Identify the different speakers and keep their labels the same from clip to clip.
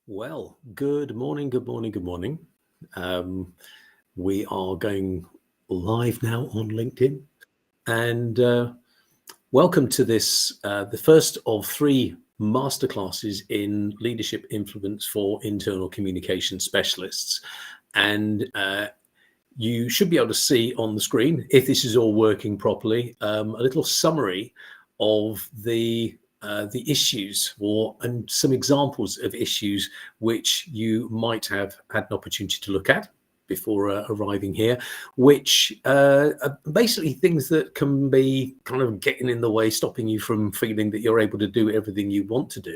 Speaker 1: Well, good morning, good morning, good morning. Um, we are going live now on LinkedIn, and welcome to this, the first of three masterclasses in leadership influence for internal communication specialists. And you should be able to see on the screen, if this is all working properly, a little summary of the issues and some examples of issues which you might have had an opportunity to look at before arriving here, which are basically things that can be kind of getting in the way, stopping you from feeling that you're able to do everything you want to do.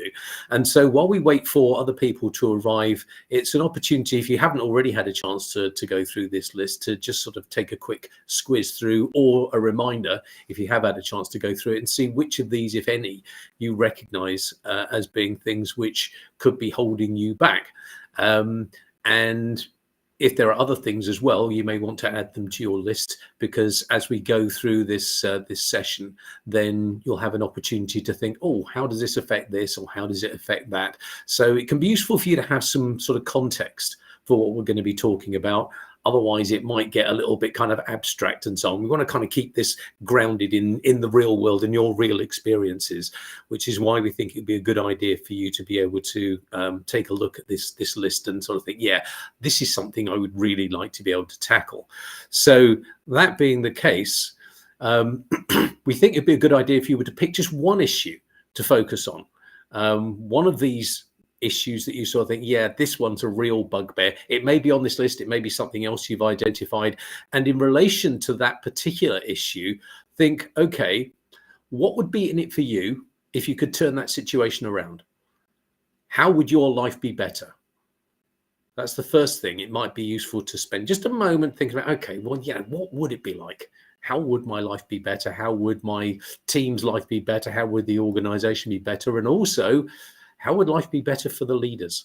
Speaker 1: And so while we wait for other people to arrive, it's an opportunity, if you haven't already had a chance to go through this list, to just sort of take a quick squiz through, or a reminder, if you have had a chance to go through it, and see which of these, if any, you recognize as being things which could be holding you back. And if there are other things as well, you may want to add them to your list, because as we go through this session, then you'll have an opportunity to think, oh, how does this affect this, or how does it affect that? So it can be useful for you to have some sort of context for what we're going to be talking about. Otherwise, it might get a little bit kind of abstract and so on. We want to kind of keep this grounded in the real world and your real experiences, which is why we think it'd be a good idea for you to be able to take a look at this list and sort of think, yeah, this is something I would really like to be able to tackle. So that being the case, we think it'd be a good idea if you were to pick just one issue to focus on. One of these issues that you sort of think, yeah, this one's a real bugbear. It may be on this list, it may be something else you've identified. And in relation to that particular issue, think, okay, what would be in it for you if you could turn that situation around? How would your life be better? That's the first thing. It might be useful to spend just a moment thinking about, okay, well, yeah, what would it be like? How would my life be better? How would my team's life be better? How would the organization be better? And also, how would life be better for the leaders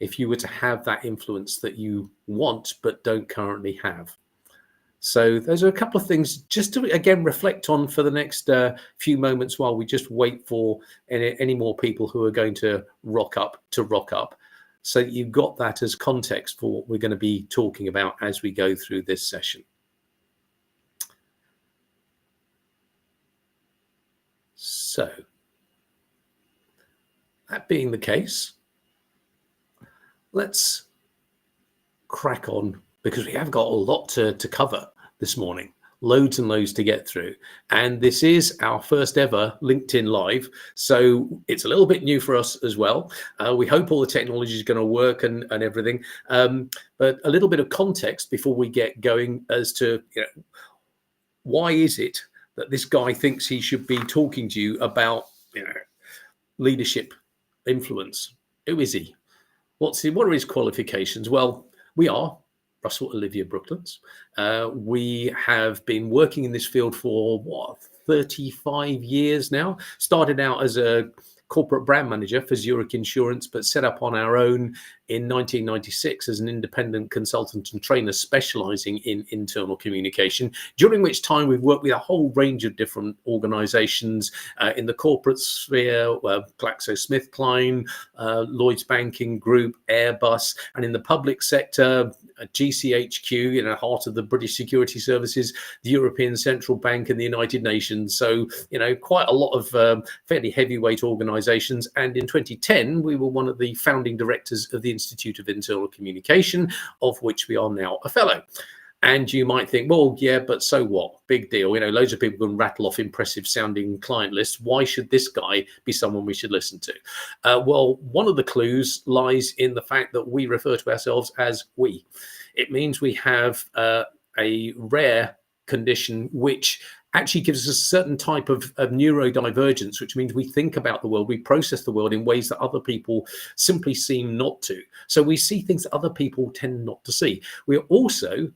Speaker 1: if you were to have that influence that you want but don't currently have? So those are a couple of things just to, again, reflect on for the next few moments while we just wait for any more people who are going to rock up, so that you've got that as context for what we're going to be talking about as we go through this session. So that being the case, let's crack on, because we have got a lot to cover this morning, loads and loads to get through. And this is our first ever LinkedIn Live, so it's a little bit new for us as well. We hope all the technology is going to work and everything. But a little bit of context before we get going as to, why is it that this guy thinks he should be talking to you about, leadership influence? Who is he? What are his qualifications? Well, we are Russell Olivia Brooklands. We have been working in this field for 35 years now. Started out as a corporate brand manager for Zurich Insurance, but set up on our own in 1996 as an independent consultant and trainer specializing in internal communication, during which time we've worked with a whole range of different organizations in the corporate sphere, GlaxoSmithKline, Lloyds Banking Group, Airbus, and in the public sector, GCHQ, heart of the British Security Services, the European Central Bank, and the United Nations. So, quite a lot of fairly heavyweight organizations. And in 2010, we were one of the founding directors of the Institute of Internal Communication, of which we are now a fellow. And you might think, well, yeah, but so what? Big deal. Loads of people can rattle off impressive sounding client lists. Why should this guy be someone we should listen to? Well, one of the clues lies in the fact that we refer to ourselves as we. It means we have a rare condition which actually gives us a certain type of neurodivergence, which means we think about the world, we process the world in ways that other people simply seem not to. So we see things that other people tend not to see. We're also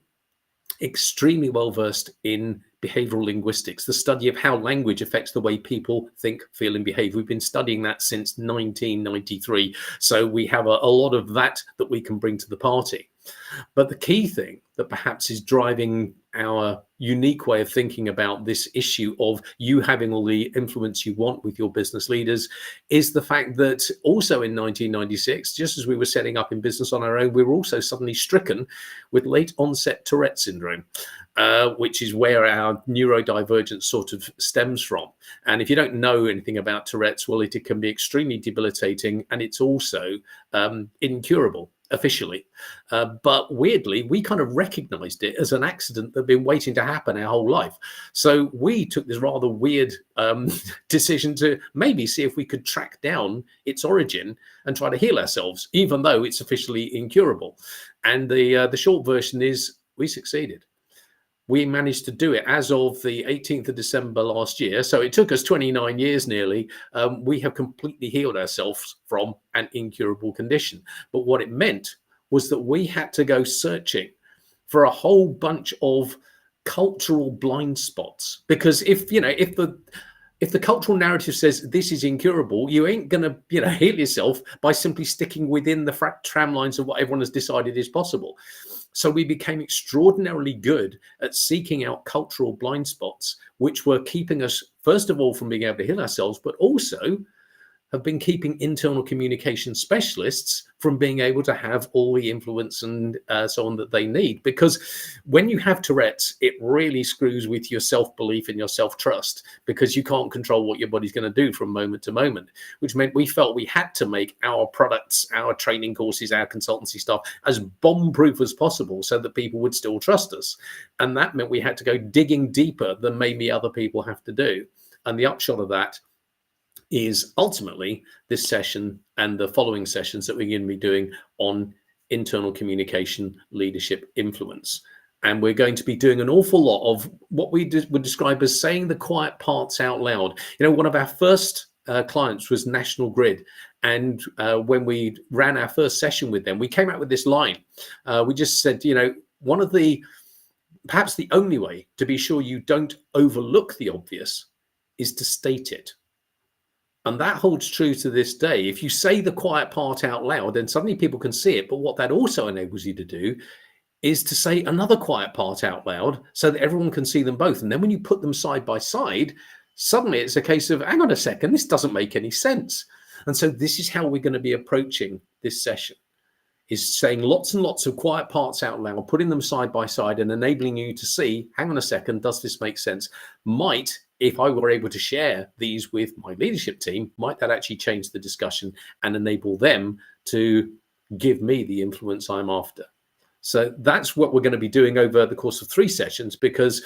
Speaker 1: extremely well versed in behavioral linguistics, the study of how language affects the way people think, feel, and behave. We've been studying that since 1993. So we have a lot of that we can bring to the party. But the key thing that perhaps is driving our unique way of thinking about this issue of you having all the influence you want with your business leaders is the fact that also in 1996, just as we were setting up in business on our own, we were also suddenly stricken with late onset Tourette syndrome, which is where our neurodivergence sort of stems from. And if you don't know anything about Tourette's, well, it can be extremely debilitating, and it's also incurable officially. But weirdly, we kind of recognized it as an accident that had been waiting to happen our whole life. So we took this rather weird decision to maybe see if we could track down its origin and try to heal ourselves, even though it's officially incurable. And the short version is we succeeded. We managed to do it as of the 18th of December last year. So it took us 29 years nearly. We have completely healed ourselves from an incurable condition. But what it meant was that we had to go searching for a whole bunch of cultural blind spots. Because if the cultural narrative says this is incurable, you ain't going to heal yourself by simply sticking within the tramlines of what everyone has decided is possible. So we became extraordinarily good at seeking out cultural blind spots, which were keeping us, first of all, from being able to heal ourselves, but also have been keeping internal communication specialists from being able to have all the influence and so on that they need. Because when you have Tourette's, it really screws with your self-belief and your self-trust, because you can't control what your body's going to do from moment to moment, which meant we felt we had to make our products, our training courses, our consultancy stuff as bomb-proof as possible so that people would still trust us. And that meant we had to go digging deeper than maybe other people have to do. And the upshot of that is ultimately this session and the following sessions that we're going to be doing on internal communication, leadership, influence. And we're going to be doing an awful lot of what we would describe as saying the quiet parts out loud. One of our first clients was National Grid. And when we ran our first session with them, we came out with this line. We just said, perhaps the only way to be sure you don't overlook the obvious is to state it. And that holds true to this day. If you say the quiet part out loud, then suddenly people can see it. But what that also enables you to do is to say another quiet part out loud so that everyone can see them both. And then when you put them side by side, suddenly it's a case of, hang on a second, this doesn't make any sense. And so this is how we're going to be approaching this session, is saying lots and lots of quiet parts out loud, putting them side by side and enabling you to see, hang on a second, does this make sense? If I were able to share these with my leadership team, might that actually change the discussion and enable them to give me the influence I'm after? So that's what we're going to be doing over the course of 3 sessions, because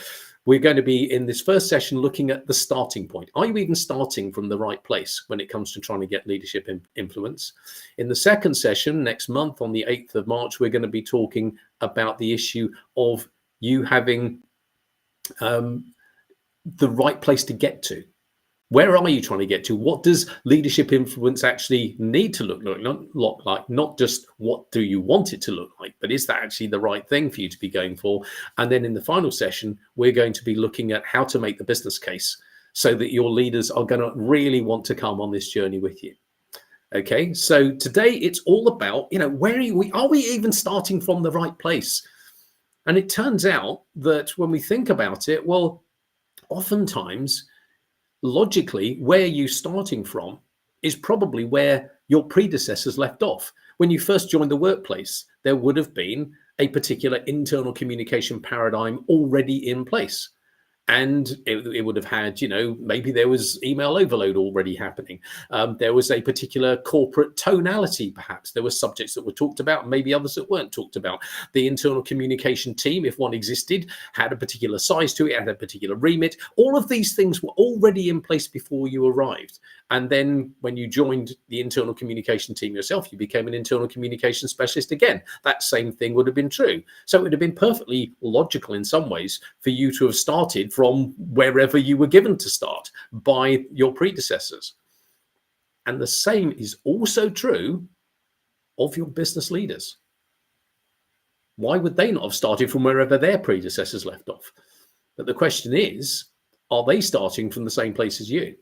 Speaker 1: we're going to be in this first session looking at the starting point. Are you even starting from the right place when it comes to trying to get leadership influence? In the second session next month, on the 8th of March, we're going to be talking about the issue of you having the right place to get to. Where are you trying to get to? What does leadership influence actually need to look like? Not just what do you want it to look like, but is that actually the right thing for you to be going for? And then in the final session, we're going to be looking at how to make the business case so that your leaders are going to really want to come on this journey with you. Okay, so today it's all about, where are we even starting from the right place? And it turns out that when we think about it, well, oftentimes, logically, where you're starting from is probably where your predecessors left off. When you first joined the workplace, there would have been a particular internal communication paradigm already in place. And it would have had, maybe there was email overload already happening. There was a particular corporate tonality, perhaps. There were subjects that were talked about, maybe others that weren't talked about. The internal communication team, if one existed, had a particular size to it, had a particular remit. All of these things were already in place before you arrived. And then when you joined the internal communication team yourself, you became an internal communication specialist again. That same thing would have been true. So it would have been perfectly logical in some ways for you to have started from wherever you were given to start by your predecessors. And the same is also true of your business leaders. Why would they not have started from wherever their predecessors left off? But the question is, are they starting from the same place as you?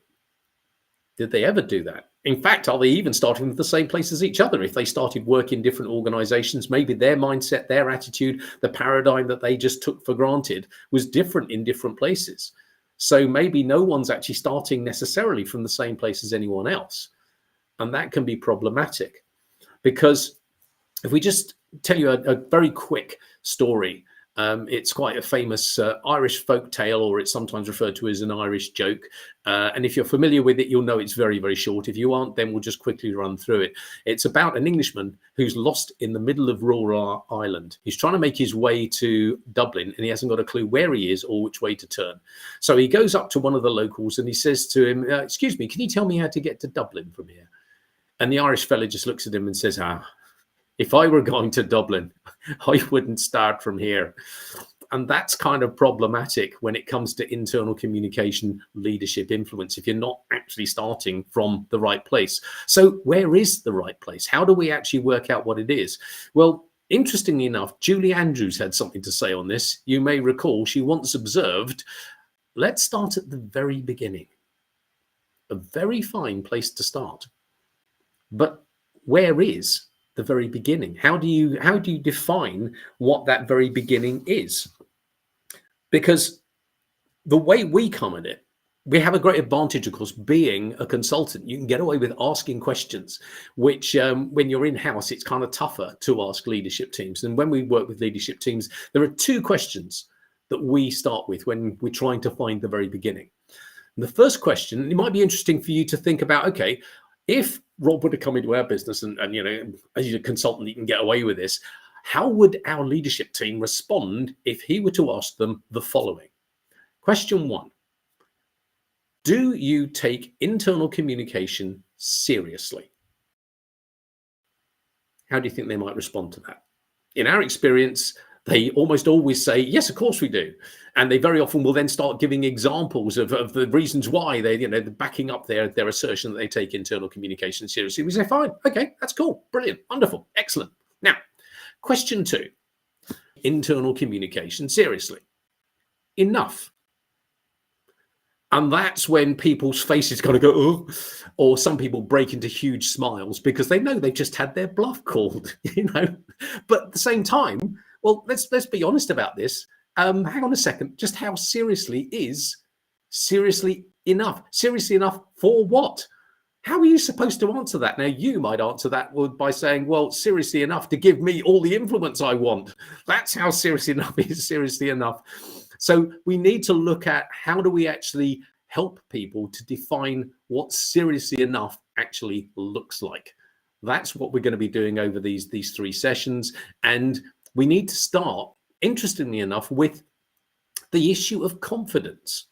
Speaker 1: Did they ever do that? In fact, are they even starting with the same place as each other? If they started work in different organizations, maybe their mindset, their attitude, the paradigm that they just took for granted was different in different places. So maybe no one's actually starting necessarily from the same place as anyone else. And that can be problematic, because if we just tell you a very quick story, it's quite a famous Irish folk tale, or it's sometimes referred to as an Irish joke. And if you're familiar with it, you'll know it's very, very short. If you aren't, then we'll just quickly run through it. It's about an Englishman who's lost in the middle of rural Ireland. He's trying to make his way to Dublin, and he hasn't got a clue where he is or which way to turn. So he goes up to one of the locals and he says to him, excuse me, can you tell me how to get to Dublin from here? And the Irish fella just looks at him and says, if I were going to Dublin, I wouldn't start from here. And that's kind of problematic when it comes to internal communication, leadership, influence, if you're not actually starting from the right place. So where is the right place? How do we actually work out what it is? Well, interestingly enough, Julie Andrews had something to say on this. You may recall she once observed, let's start at the very beginning. A very fine place to start. But where is the very beginning? How do you define what that very beginning is? Because the way we come at it, we have a great advantage, of course, being a consultant. You can get away with asking questions, which when you're in-house, it's kind of tougher to ask leadership teams. And when we work with leadership teams, there are two questions that we start with when we're trying to find the very beginning. And the first question, it might be interesting for you to think about, okay, if Rob would have come into our business and you know, as a consultant, you can get away with this, how would our leadership team respond if he were to ask them the following? Question one, do you take internal communication seriously? How do you think they might respond to that? In our experience, they almost always say, yes, of course we do. And they very often will then start giving examples of the reasons why they're backing up their assertion that they take internal communication seriously. We say, fine, okay, that's cool, brilliant, wonderful, excellent. Now, question two, internal communication seriously. Enough. And that's when people's faces kind of go, oh, or some people break into huge smiles because they know they've just had their bluff called, But at the same time, well, let's be honest about this. Hang on a second. Just how seriously is seriously enough? Seriously enough for what? How are you supposed to answer that? Now, you might answer that by saying, well, seriously enough to give me all the influence I want. That's how seriously enough is seriously enough. So we need to look at how do we actually help people to define what seriously enough actually looks like. That's what we're going to be doing over these three sessions. And we need to start, interestingly enough, with the issue of confidence.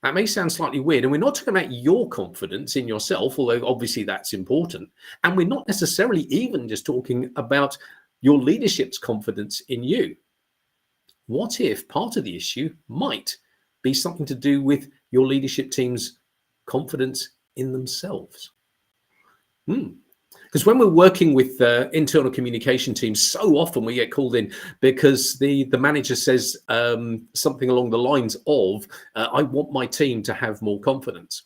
Speaker 1: That may sound slightly weird, and we're not talking about your confidence in yourself, although obviously that's important. And we're not necessarily even just talking about your leadership's confidence in you. What if part of the issue might be something to do with your leadership team's confidence in themselves? Because when we're working with internal communication teams, so often we get called in because the manager says something along the lines of, I want my team to have more confidence.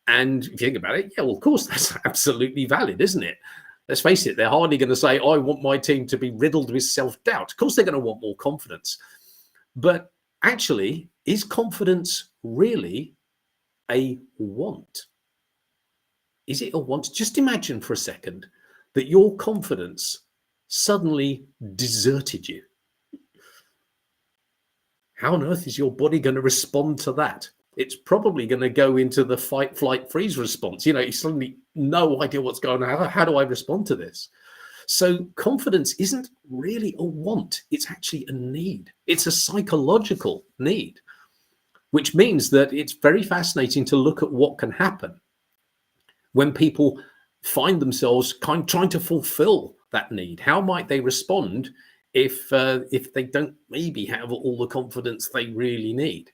Speaker 1: And if you think about it, yeah, well, of course, that's absolutely valid, isn't it? Let's face it, they're hardly going to say, I want my team to be riddled with self-doubt. Of course, they're going to want more confidence. But actually, is confidence really a want? Is it a want? Just imagine for a second that your confidence suddenly deserted you. How on earth is your body going to respond to that? It's probably going to go into the fight, flight, freeze response. You suddenly no idea what's going on. How do I respond to this? So confidence isn't really a want. It's actually a need. It's a psychological need, which means that it's very fascinating to look at what can happen when people find themselves trying to fulfill that need. How might they respond if they don't maybe have all the confidence they really need?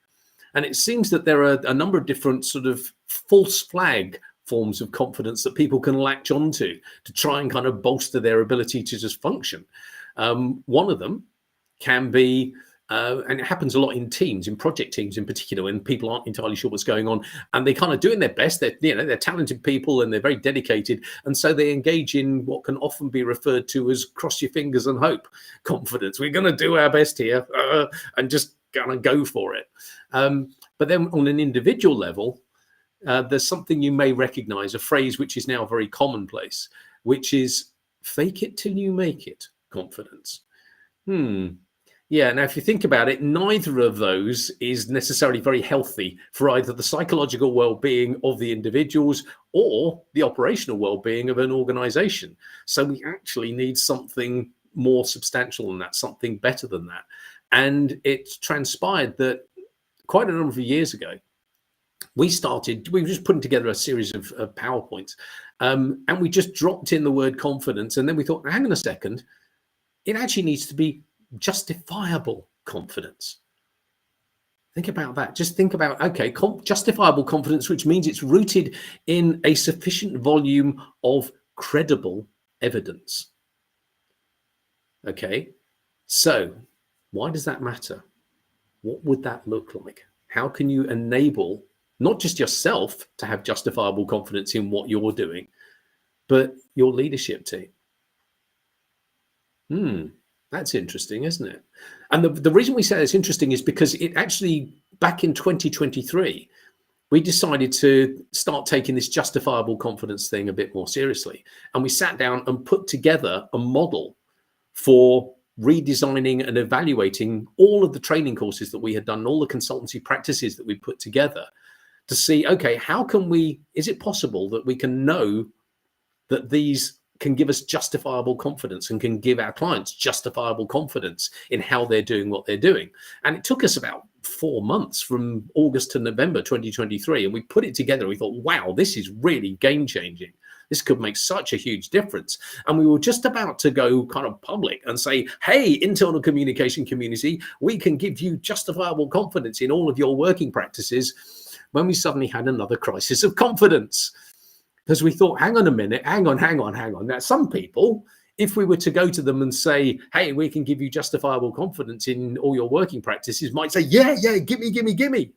Speaker 1: And it seems that there are a number of different sort of false flag forms of confidence that people can latch onto to try and kind of bolster their ability to just function. One of them can be And it happens a lot in teams, in project teams in particular, when people aren't entirely sure what's going on, and they kind of doing their best. They're talented people and they're very dedicated, and so they engage in what can often be referred to as cross your fingers and hope confidence. We're going to do our best here and just gonna go for it. But then on an individual level, there's something you may recognize, a phrase which is now very commonplace, which is fake it till you make it confidence. Yeah, now if you think about it, neither of those is necessarily very healthy for either the psychological well-being of the individuals or the operational well-being of an organization. So we actually need something more substantial than that, something better than that. And it's transpired that quite a number of years ago, we were just putting together a series of PowerPoints, and we just dropped in the word confidence. And then we thought, hang on a second, it actually needs to be justifiable confidence. Think about that. Just think about, okay, justifiable confidence, which means it's rooted in a sufficient volume of credible evidence. Okay, so why does that matter? What would that look like? How can you enable not just yourself to have justifiable confidence in what you're doing, but your leadership team? That's interesting, isn't it? And the reason we say it's interesting is because it actually, back in 2023, we decided to start taking this justifiable confidence thing a bit more seriously. And we sat down and put together a model for redesigning and evaluating all of the training courses that we had done, all the consultancy practices that we put together, to see, okay, is it possible that we can know that these can give us justifiable confidence and can give our clients justifiable confidence in how they're doing what they're doing? And it took us about 4 months, from August to November 2023, and we put it together. We thought, wow, this is really game changing. This could make such a huge difference. And we were just about to go kind of public and say, hey, internal communication community, we can give you justifiable confidence in all of your working practices, when we suddenly had another crisis of confidence. Because we thought, hang on a minute, hang on. Now, some people, if we were to go to them and say, hey, we can give you justifiable confidence in all your working practices, might say, yeah, gimme.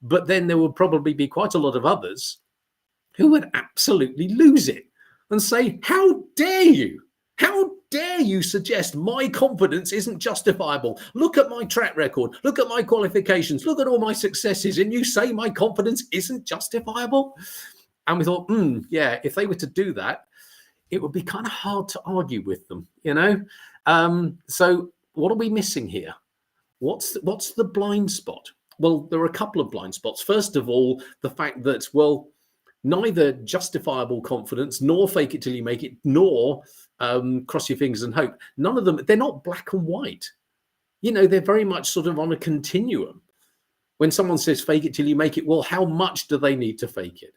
Speaker 1: But then there would probably be quite a lot of others who would absolutely lose it and say, how dare you? How dare you suggest my confidence isn't justifiable? Look at my track record. Look at my qualifications. Look at all my successes. And you say my confidence isn't justifiable? And we thought, yeah, if they were to do that, it would be kind of hard to argue with them, you know? So what are we missing here? What's the blind spot? Well, there are a couple of blind spots. First of all, the fact that, well, neither justifiable confidence, nor fake it till you make it, nor cross your fingers and hope, none of them, they're not black and white. You know, they're very much sort of on a continuum. When someone says fake it till you make it, well, how much do they need to fake it?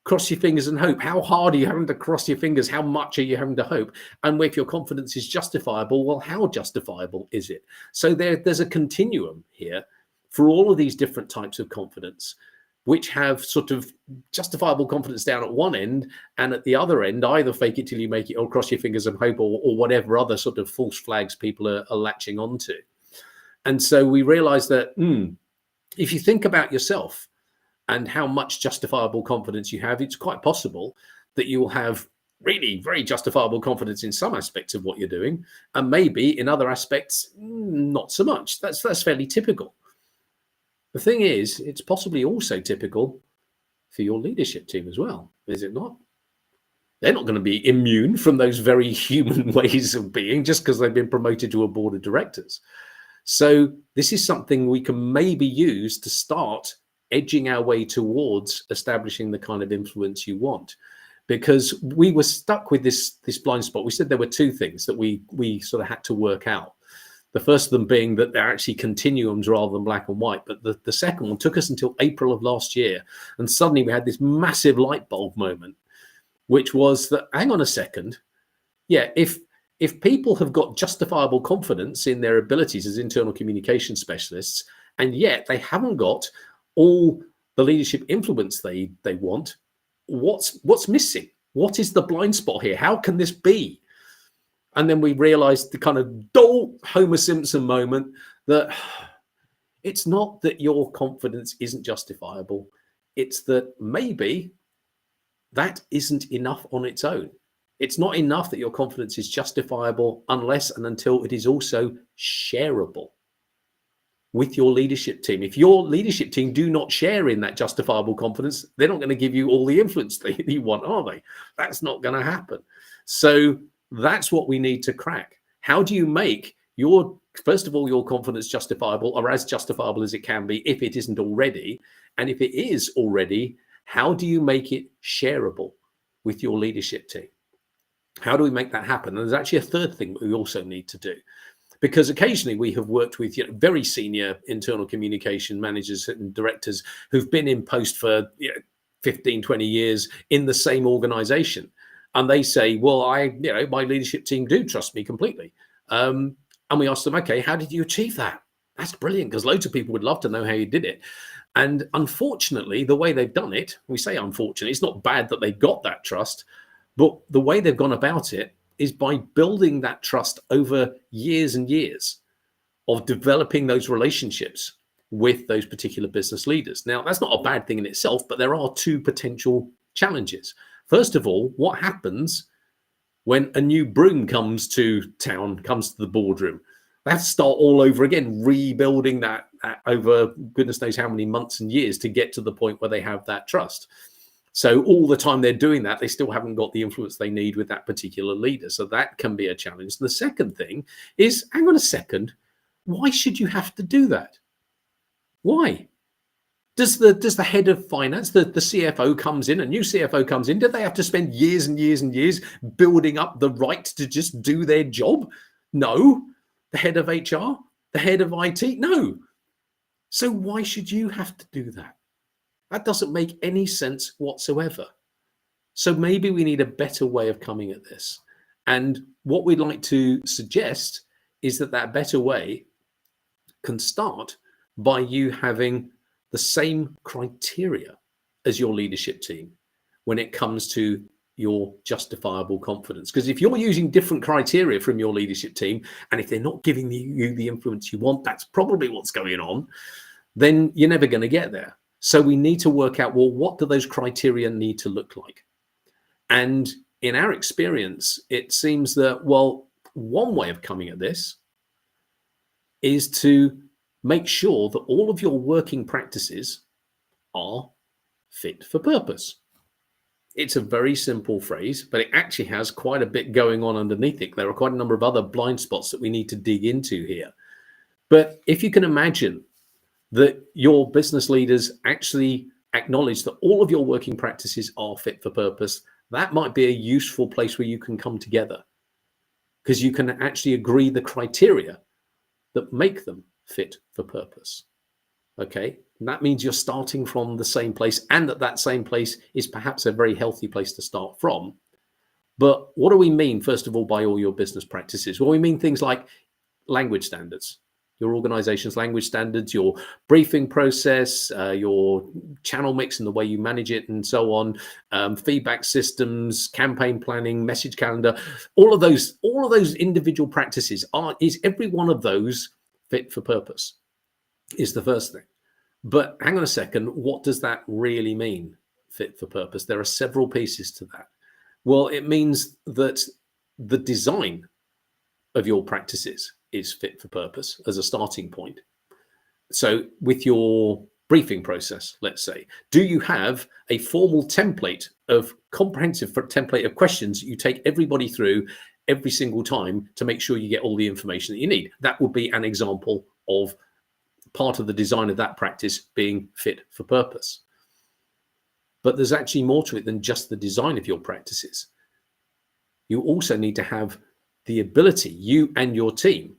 Speaker 1: Cross your fingers and hope. How hard are you having to cross your fingers? How much are you having to hope? And if your confidence is justifiable, well, how justifiable is it? So there's a continuum here for all of these different types of confidence, which have sort of justifiable confidence down at one end, and at the other end, either fake it till you make it or cross your fingers and hope, or whatever other sort of false flags people are latching onto. And so we realized that if you think about yourself and how much justifiable confidence you have, it's quite possible that you will have really very justifiable confidence in some aspects of what you're doing, and maybe in other aspects, not so much. That's fairly typical. The thing is, it's possibly also typical for your leadership team as well, is it not? They're not going to be immune from those very human ways of being just because they've been promoted to a board of directors. So this is something we can maybe use to start edging our way towards establishing the kind of influence you want. Because we were stuck with this blind spot. We said there were two things that we sort of had to work out. The first of them being that they're actually continuums rather than black and white. But the second one took us until April of last year. And suddenly we had this massive light bulb moment, which was that, hang on a second. Yeah, if people have got justifiable confidence in their abilities as internal communication specialists, and yet they haven't got all the leadership influence they want, what's missing? What is the blind spot here? How can this be? And then we realized the kind of dull Homer Simpson moment that it's not that your confidence isn't justifiable. It's that maybe that isn't enough on its own. It's not enough that your confidence is justifiable unless and until it is also shareable with your leadership team. If your leadership team do not share in that justifiable confidence, they're not going to give you all the influence that you want, are they? That's not going to happen. So that's what we need to crack. How do you make first of all, your confidence justifiable, or as justifiable as it can be if it isn't already? And if it is already, how do you make it shareable with your leadership team? How do we make that happen? And there's actually a third thing that we also need to do, because occasionally we have worked with very senior internal communication managers and directors who've been in post for 15, 20 years in the same organization. And they say, well, my leadership team do trust me completely. And we ask them, okay, how did you achieve that? That's brilliant, because loads of people would love to know how you did it. And unfortunately, the way they've done it, we say unfortunately, it's not bad that they got that trust, but the way they've gone about it is by building that trust over years and years of developing those relationships with those particular business leaders. Now, that's not a bad thing in itself, but there are two potential challenges. First of all, what happens when a new broom comes to town, comes to the boardroom? They have to start all over again, rebuilding that over goodness knows how many months and years to get to the point where they have that trust. So all the time they're doing that, they still haven't got the influence they need with that particular leader. So that can be a challenge. The second thing is, hang on a second, why should you have to do that? Why? Does the head of finance, the CFO comes in, a new CFO comes in, do they have to spend years and years and years building up the right to just do their job? No. The head of HR, the head of IT? No. So why should you have to do that? That doesn't make any sense whatsoever. So maybe we need a better way of coming at this. And what we'd like to suggest is that better way can start by you having the same criteria as your leadership team when it comes to your justifiable confidence. Because if you're using different criteria from your leadership team, and if they're not giving you the influence you want, that's probably what's going on, then you're never going to get there. So we need to work out, well, what do those criteria need to look like? And in our experience, it seems that, well, one way of coming at this is to make sure that all of your working practices are fit for purpose. It's a very simple phrase, but it actually has quite a bit going on underneath it. There are quite a number of other blind spots that we need to dig into here. But if you can imagine that your business leaders actually acknowledge that all of your working practices are fit for purpose, that might be a useful place where you can come together, because you can actually agree the criteria that make them fit for purpose. Okay, and that means you're starting from the same place, and that same place is perhaps a very healthy place to start from. But what do we mean, first of all, by all your business practices? Well, we mean things like language standards, your organization's language standards, your briefing process, your channel mix and the way you manage it, and so on, feedback systems, campaign planning, message calendar, all of those individual practices. Is every one of those fit for purpose? Is the first thing. But hang on a second, what does that really mean, fit for purpose? There are several pieces to that. Well, it means that the design of your practices is fit for purpose as a starting point. So with your briefing process, let's say, do you have a formal template of comprehensive template of questions you take everybody through every single time to make sure you get all the information that you need? That would be an example of part of the design of that practice being fit for purpose. But there's actually more to it than just the design of your practices. You also need to have the ability, you and your team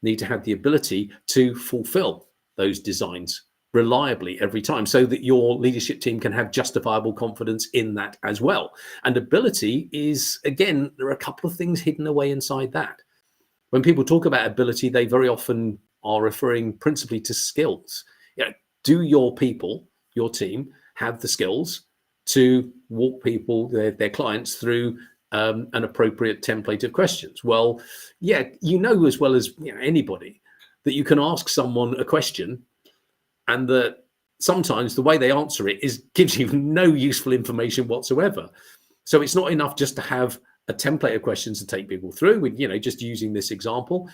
Speaker 1: need to have the ability to fulfill those designs reliably every time, so that your leadership team can have justifiable confidence in that as well. And ability is, again, there are a couple of things hidden away inside that. When people talk about ability, they very often are referring principally to skills. Do your people, your team, have the skills to walk people, their clients, through an appropriate template of questions? Well, yeah, as well as anybody, that you can ask someone a question and that sometimes the way they answer it gives you no useful information whatsoever. So it's not enough just to have a template of questions to take people through with, just using this example.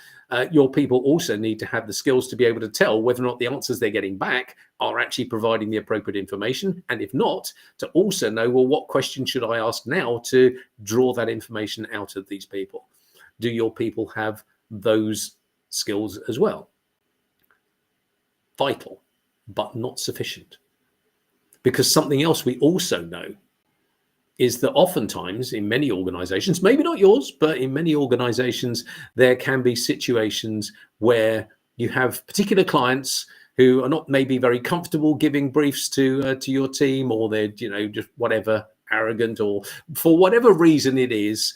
Speaker 1: Your people also need to have the skills to be able to tell whether or not the answers they're getting back are actually providing the appropriate information. And if not, to also know, well, what question should I ask now to draw that information out of these people? Do your people have those skills as well? Vital, but not sufficient. Because something else we also know is that oftentimes in many organizations, maybe not yours, but in many organizations, there can be situations where you have particular clients who are not maybe very comfortable giving briefs to your team, or they're, just whatever, arrogant, or for whatever reason it is,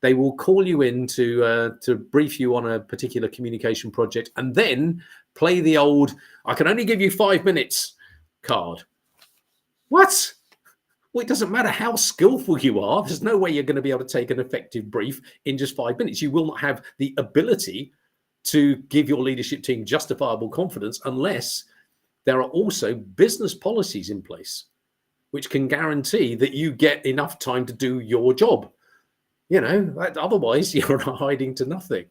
Speaker 1: they will call you in to brief you on a particular communication project and then play the old, I can only give you 5 minutes card. What? Well, it doesn't matter how skillful you are. There's no way you're going to be able to take an effective brief in just 5 minutes. You will not have the ability to give your leadership team justifiable confidence unless there are also business policies in place which can guarantee that you get enough time to do your job. Otherwise you're hiding to nothing.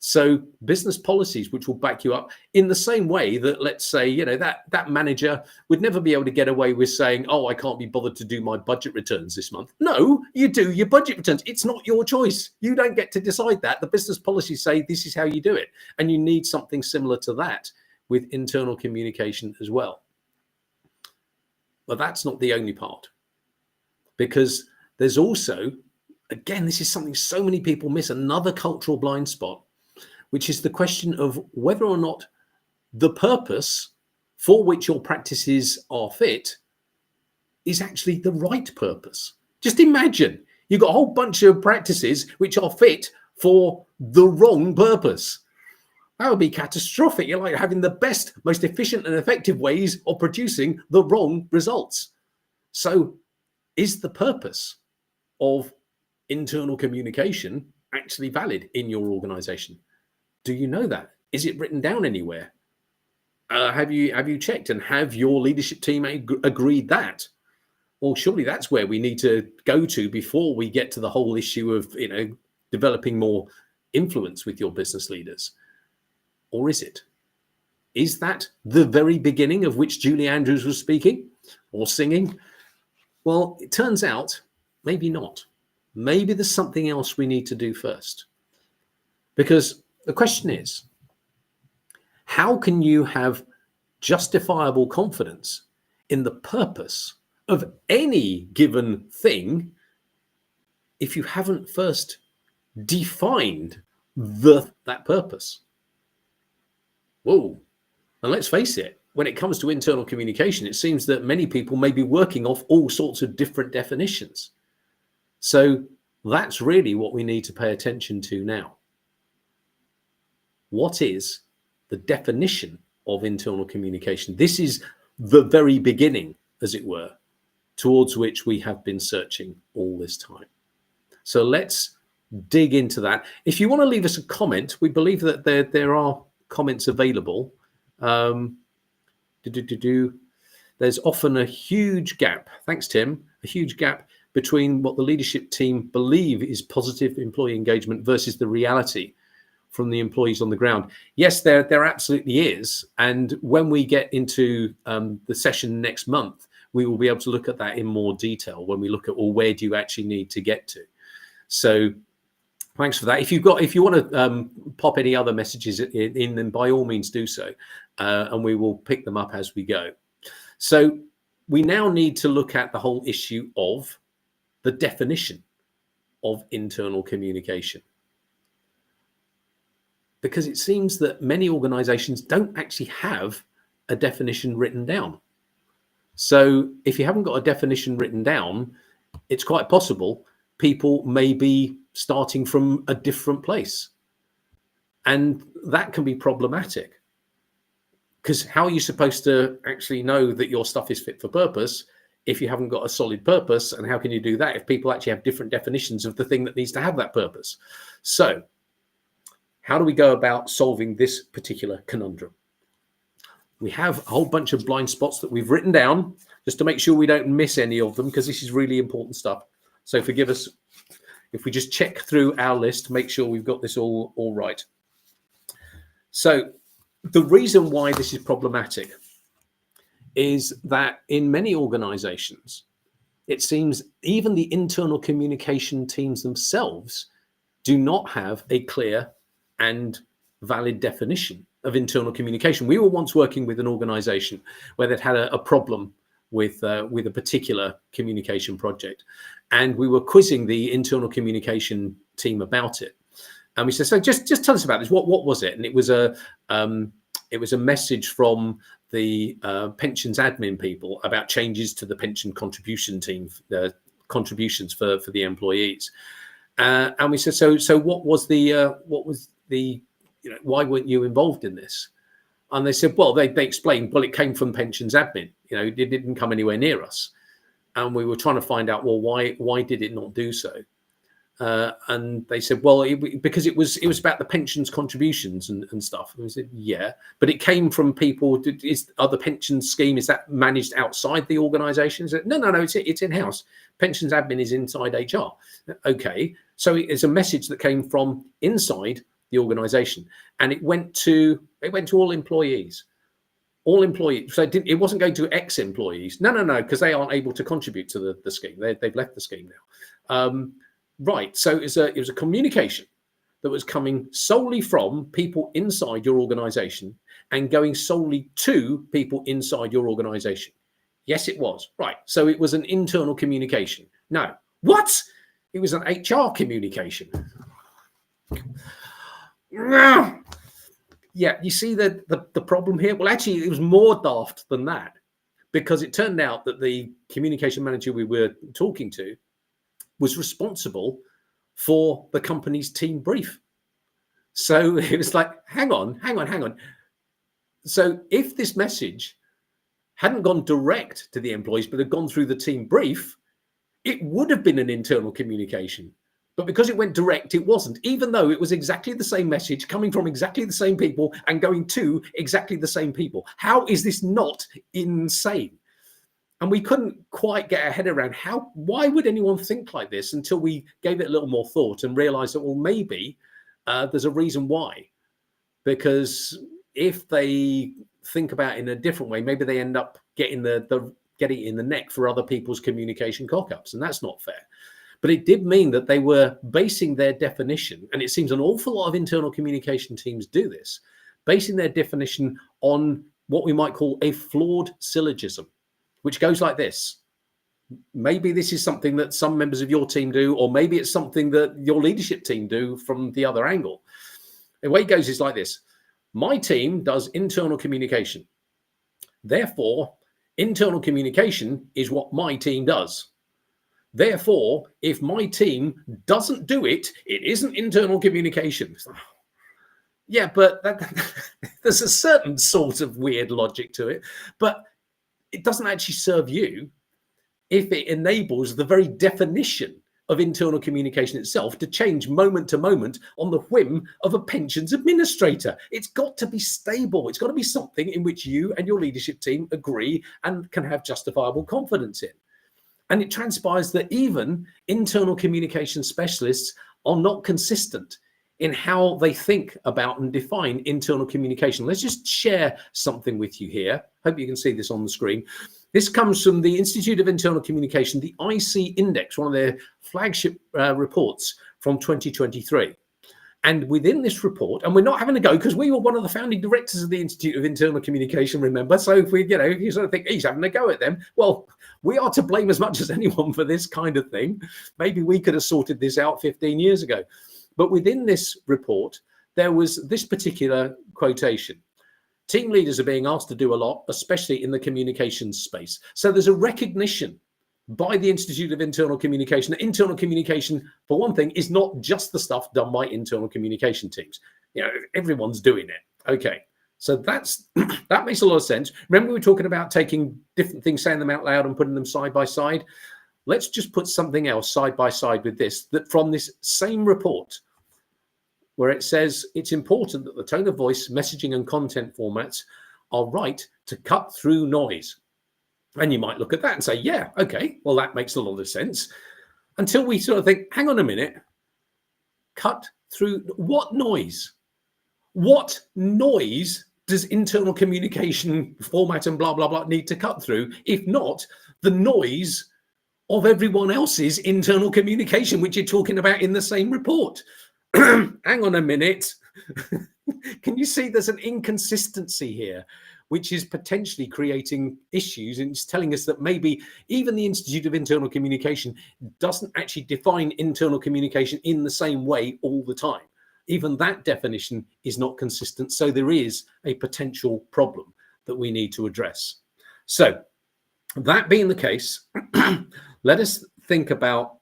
Speaker 1: So business policies which will back you up in the same way that, let's say, that manager would never be able to get away with saying, oh, I can't be bothered to do my budget returns this month. No, you do your budget returns. It's not your choice. You don't get to decide that. The business policies say this is how you do it. And you need something similar to that with internal communication as well. But that's not the only part, because there's also, again, this is something so many people miss, another cultural blind spot, which is the question of whether or not the purpose for which your practices are fit is actually the right purpose. Just imagine you've got a whole bunch of practices which are fit for the wrong purpose. That would be catastrophic. You're like having the best, most efficient and effective ways of producing the wrong results. So is the purpose of internal communication actually valid in your organization? Do you know that? Is it written down anywhere? Have you checked, and have your leadership team agreed that? Well, surely that's where we need to go to before we get to the whole issue of developing more influence with your business leaders. Or is it? Is that the very beginning of which Julie Andrews was speaking or singing? Well, it turns out maybe not. Maybe there's something else we need to do first. Because the question is, how can you have justifiable confidence in the purpose of any given thing if you haven't first defined that purpose? Whoa. And let's face it, when it comes to internal communication, it seems that many people may be working off all sorts of different definitions. So that's really what we need to pay attention to now. What is the definition of internal communication? This is the very beginning, as it were, towards which we have been searching all this time. So let's dig into that. If you want to leave us a comment, we believe that there are comments available. There's often a huge gap, thanks Tim, a huge gap between what the leadership team believe is positive employee engagement versus the reality from the employees on the ground. Yes, there absolutely is. And when we get into the session next month, we will be able to look at that in more detail when we look at, well, where do you actually need to get to? So thanks for that. If you want to pop any other messages in, then by all means do so, and we will pick them up as we go. So we now need to look at the whole issue of the definition of internal communication, because it seems that many organizations don't actually have a definition written down. So if you haven't got a definition written down, it's quite possible people may be starting from a different place. And that can be problematic, because how are you supposed to actually know that your stuff is fit for purpose if you haven't got a solid purpose? And how can you do that if people actually have different definitions of the thing that needs to have that purpose? So how do we go about solving this particular conundrum? We have a whole bunch of blind spots that we've written down just to make sure we don't miss any of them, because this is really important stuff. So forgive us if we just check through our list, make sure we've got this all right. So the reason why this is problematic is that in many organizations, it seems even the internal communication teams themselves do not have a clear and valid definition of internal communication. We were once working with an organization where they'd had a problem with a particular communication project, and we were quizzing the internal communication team about it. And we said, so just tell us about this. What was it? And it was a message from the pensions admin people about changes to the pension contribution team, contributions for the employees. And we said, so what was the why weren't you involved in this? And they said, well, they explained, well, it came from pensions admin. It didn't come anywhere near us. And we were trying to find out, well, why did it not do so? And they said, well, because it was about the pensions contributions and stuff. And we said, yeah, but it came from people. Are the pension scheme, is that managed outside the organisation? No, it's in-house. Pensions admin is inside HR. Okay, so it's a message that came from inside the organisation, and it went to all employees. All employees. So it wasn't going to ex-employees. No, because they aren't able to contribute to the scheme. They've left the scheme now. Right. So it was a communication that was coming solely from people inside your organization and going solely to people inside your organization. Yes, it was. Right. So it was an internal communication. No. What? It was an HR communication. Yeah, you see the problem here? Well, actually, it was more daft than that, because it turned out that the communication manager we were talking to was responsible for the company's team brief. So it was like, hang on. So if this message hadn't gone direct to the employees, but had gone through the team brief, it would have been an internal communication. But because it went direct, it wasn't, even though it was exactly the same message coming from exactly the same people and going to exactly the same people. How is this not insane? And we couldn't quite get our head around why would anyone think like this, until we gave it a little more thought and realized that, well, maybe there's a reason why. Because if they think about it in a different way, maybe they end up getting getting it in the neck for other people's communication cock-ups, and that's not fair. But it did mean that they were basing their definition, and it seems an awful lot of internal communication teams do this, basing their definition on what we might call a flawed syllogism, which goes like this. Maybe this is something that some members of your team do, or maybe it's something that your leadership team do from the other angle. The way it goes is like this. My team does internal communication. Therefore, internal communication is what my team does. Therefore, if my team doesn't do it, it isn't internal communication. Yeah, but there's a certain sort of weird logic to it, but it doesn't actually serve you if it enables the very definition of internal communication itself to change moment to moment on the whim of a pensions administrator. It's got to be stable. It's got to be something in which you and your leadership team agree and can have justifiable confidence in. And it transpires that even internal communication specialists are not consistent in how they think about and define internal communication. Let's just share something with you here. Hope you can see this on the screen. This comes from the Institute of Internal Communication, the IC Index, one of their flagship reports from 2023. And within this report, and we're not having a go because we were one of the founding directors of the Institute of Internal Communication, remember? So if if you sort of think he's having a go at them, well, we are to blame as much as anyone for this kind of thing. Maybe we could have sorted this out 15 years ago. But within this report, there was this particular quotation. Team leaders are being asked to do a lot, especially in the communications space. So there's a recognition by the Institute of Internal Communication that internal communication, for one thing, is not just the stuff done by internal communication teams. Everyone's doing it. Okay, so that makes a lot of sense. Remember, we were talking about taking different things, saying them out loud and putting them side by side. Let's just put something else side by side with this, that from this same report, where it says it's important that the tone of voice, messaging, and content formats are right to cut through noise. And you might look at that and say, yeah, okay, well, that makes a lot of sense. Until we sort of think, hang on a minute, cut through what noise? What noise does internal communication format and blah, blah, blah need to cut through? If not the noise of everyone else's internal communication, which you're talking about in the same report. Hang on a minute. Can you see there's an inconsistency here, which is potentially creating issues, and it's telling us that maybe even the Institute of Internal Communication doesn't actually define internal communication in the same way all the time. Even that definition is not consistent. So there is a potential problem that we need to address. So that being the case, let us think about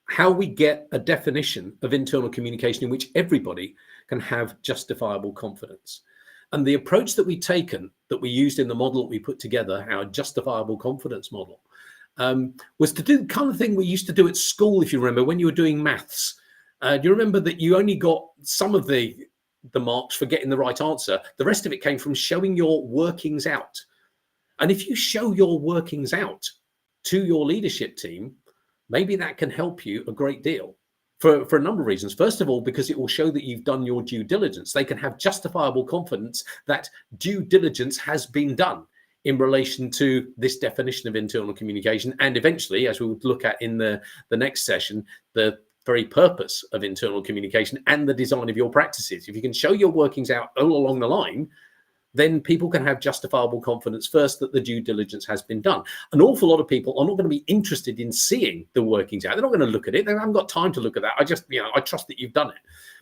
Speaker 1: how we get a definition of internal communication in which everybody can have justifiable confidence. And the approach that we've taken, that we used in the model that we put together, our justifiable confidence model, was to do the kind of thing we used to do at school, if you remember, when you were doing maths. Do you remember that you only got some of the marks for getting the right answer? The rest of it came from showing your workings out. And if you show your workings out to your leadership team, maybe that can help you a great deal for a number of reasons. First of all, because it will show that you've done your due diligence. They can have justifiable confidence that due diligence has been done in relation to this definition of internal communication. And eventually, as we would look at in the next session, the very purpose of internal communication and the design of your practices. If you can show your workings out all along the line, then people can have justifiable confidence first that the due diligence has been done. An awful lot of people are not going to be interested in seeing the workings out. They're not going to look at it. They haven't got time to look at that. I trust that you've done it.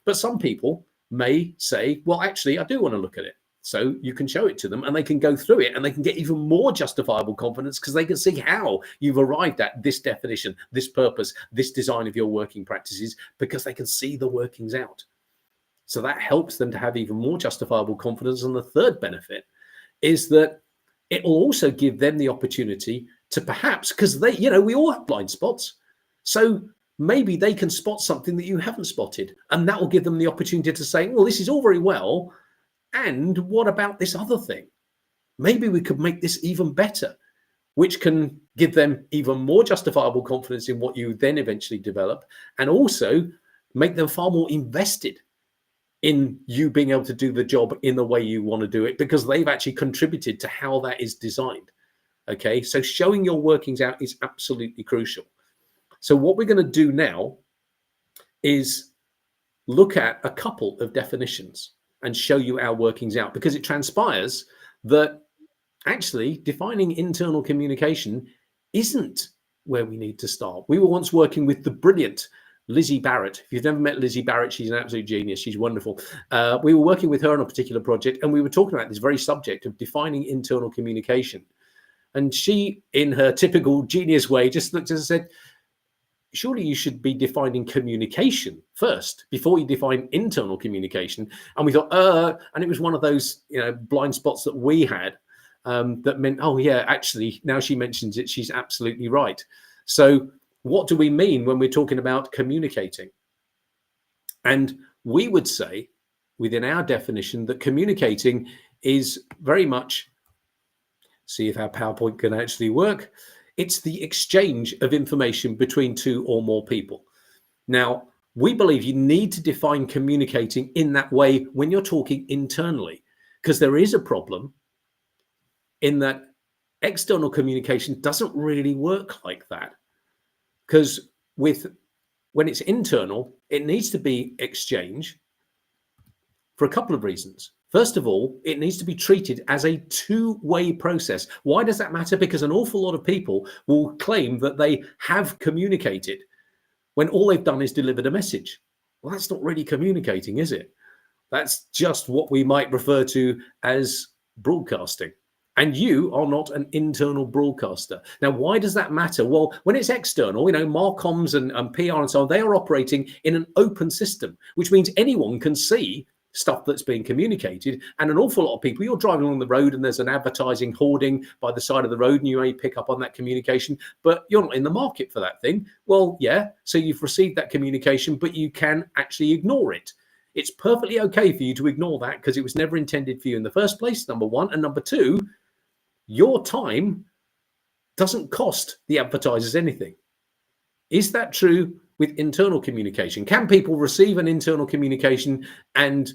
Speaker 1: But some people may say, well, actually, I do want to look at it. So you can show it to them and they can go through it and they can get even more justifiable confidence because they can see how you've arrived at this definition, this purpose, this design of your working practices, because they can see the workings out. So that helps them to have even more justifiable confidence. And the third benefit is that it will also give them the opportunity to perhaps, because we all have blind spots. So maybe they can spot something that you haven't spotted. And that will give them the opportunity to say, well, this is all very well. And what about this other thing? Maybe we could make this even better, which can give them even more justifiable confidence in what you then eventually develop, and also make them far more invested in you being able to do the job in the way you want to do it, because they've actually contributed to how that is designed. Okay, so showing your workings out is absolutely crucial. So what we're going to do now is look at a couple of definitions and show you our workings out, because it transpires that actually defining internal communication isn't where we need to start. We were once working with the brilliant Lizzie Barrett. If you've never met Lizzie Barrett, she's an absolute genius. She's wonderful. We were working with her on a particular project, and we were talking about this very subject of defining internal communication. And she, in her typical genius way, just looked at us and said, surely you should be defining communication first before you define internal communication. And we thought, and it was one of those, blind spots that we had that meant, oh yeah, actually, now she mentions it, she's absolutely right. So what do we mean when we're talking about communicating? And we would say within our definition that communicating is very much, see if our PowerPoint can actually work, it's the exchange of information between two or more people. Now, we believe you need to define communicating in that way when you're talking internally, because there is a problem in that external communication doesn't really work like that. Because when it's internal, it needs to be exchange for a couple of reasons. First of all, it needs to be treated as a two-way process. Why does that matter? Because an awful lot of people will claim that they have communicated when all they've done is delivered a message. Well, that's not really communicating, is it? That's just what we might refer to as broadcasting. And you are not an internal broadcaster. Now, why does that matter? Well, when it's external, Marcoms and PR and so on, they are operating in an open system, which means anyone can see stuff that's being communicated. And an awful lot of people, you're driving along the road and there's an advertising hoarding by the side of the road and you may pick up on that communication, but you're not in the market for that thing. Well, yeah, so you've received that communication, but you can actually ignore it. It's perfectly okay for you to ignore that because it was never intended for you in the first place, number one. And number two, your time doesn't cost the advertisers anything. Is that true with internal communication? Can people receive an internal communication and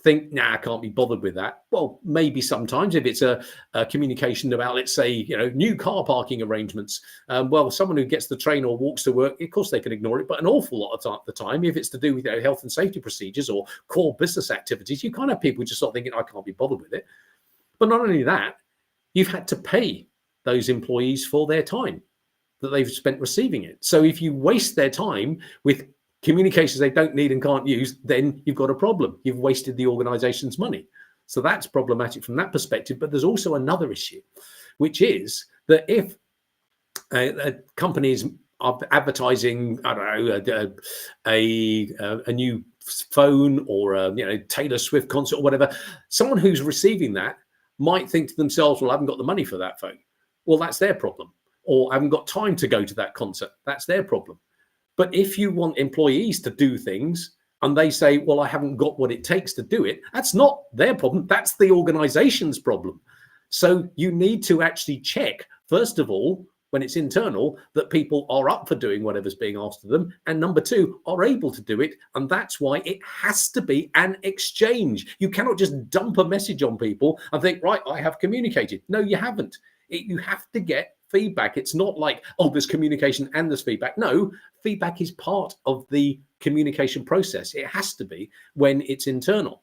Speaker 1: think, nah, I can't be bothered with that? Well, maybe sometimes if it's a communication about, let's say, new car parking arrangements. Well, someone who gets the train or walks to work, of course they can ignore it. But an awful lot of the time, if it's to do with health and safety procedures or core business activities, you can't have people just start thinking, I can't be bothered with it. But not only that, you've had to pay those employees for their time that they've spent receiving it. So if you waste their time with communications they don't need and can't use, then you've got a problem. You've wasted the organization's money. So that's problematic from that perspective. But there's also another issue, which is that if a company is advertising, I don't know, a new phone or a Taylor Swift concert or whatever, someone who's receiving that might think to themselves, well, I haven't got the money for that phone. Well, that's their problem. Or I haven't got time to go to that concert. That's their problem. But if you want employees to do things and they say, well, I haven't got what it takes to do it, that's not their problem. That's the organization's problem. So you need to actually check, first of all, when it's internal, that people are up for doing whatever's being asked of them. And number two, are able to do it. And that's why it has to be an exchange. You cannot just dump a message on people and think, right, I have communicated. No, you haven't. You have to get feedback. It's not like, oh, there's communication and there's feedback. No, feedback is part of the communication process. It has to be when it's internal.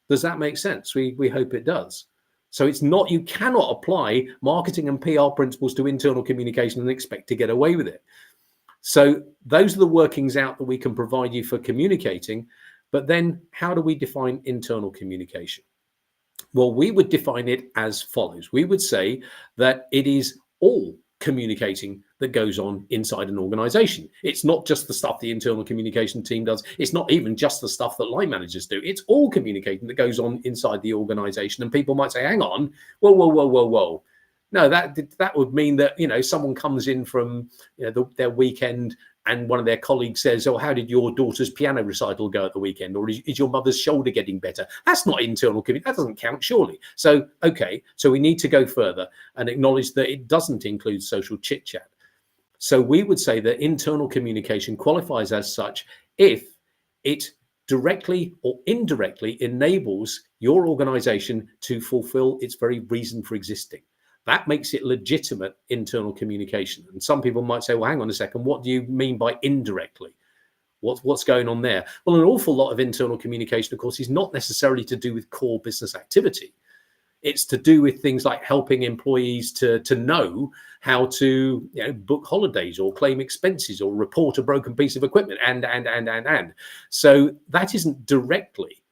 Speaker 1: Does that make sense? We hope it does. So it's not, you cannot apply marketing and PR principles to internal communication and expect to get away with it. So those are the workings out that we can provide you for communicating. But then how do we define internal communication? Well, we would define it as follows. We would say that it is all communicating that goes on inside an organization. It's not just the stuff the internal communication team does. It's not even just the stuff that line managers do. It's all communicating that goes on inside the organization. And people might say, hang on, whoa. No, that would mean that, someone comes in from their weekend and one of their colleagues says, oh, how did your daughter's piano recital go at the weekend? Or is your mother's shoulder getting better? That's not internal communication. That doesn't count, surely. So, okay, so we need to go further and acknowledge that it doesn't include social chit chat. So we would say that internal communication qualifies as such if it directly or indirectly enables your organization to fulfill its very reason for existing. That makes it legitimate internal communication. And some people might say, well, hang on a second, what do you mean by indirectly? What's going on there? Well, an awful lot of internal communication, of course, is not necessarily to do with core business activity. It's to do with things like helping employees to know how to book holidays or claim expenses or report a broken piece of equipment and. So that isn't directly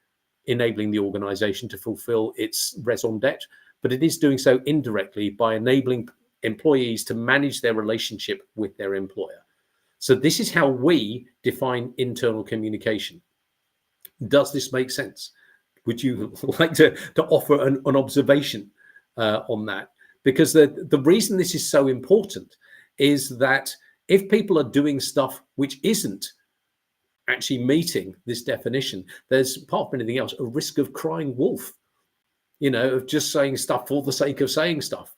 Speaker 1: enabling the organization to fulfill its raison d'etre, but it is doing so indirectly by enabling employees to manage their relationship with their employer. So this is how we define internal communication. Does this make sense? Would you like to offer an observation on that? Because the reason this is so important is that if people are doing stuff which isn't actually meeting this definition, there's, apart from anything else, a risk of crying wolf, of just saying stuff for the sake of saying stuff.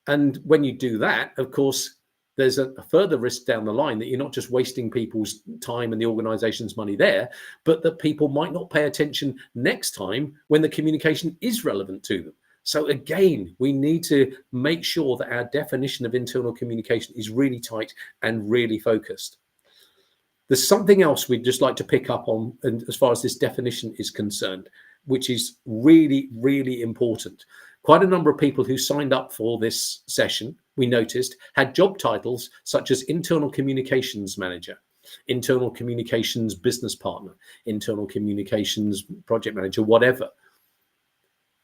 Speaker 1: And when you do that, of course, there's a further risk down the line that you're not just wasting people's time and the organization's money there, but that people might not pay attention next time when the communication is relevant to them. So again, we need to make sure that our definition of internal communication is really tight and really focused. There's something else we'd just like to pick up on, and as far as this definition is concerned, which is really, really important. Quite a number of people who signed up for this session, we noticed, had job titles such as internal communications manager, internal communications business partner, internal communications project manager, whatever.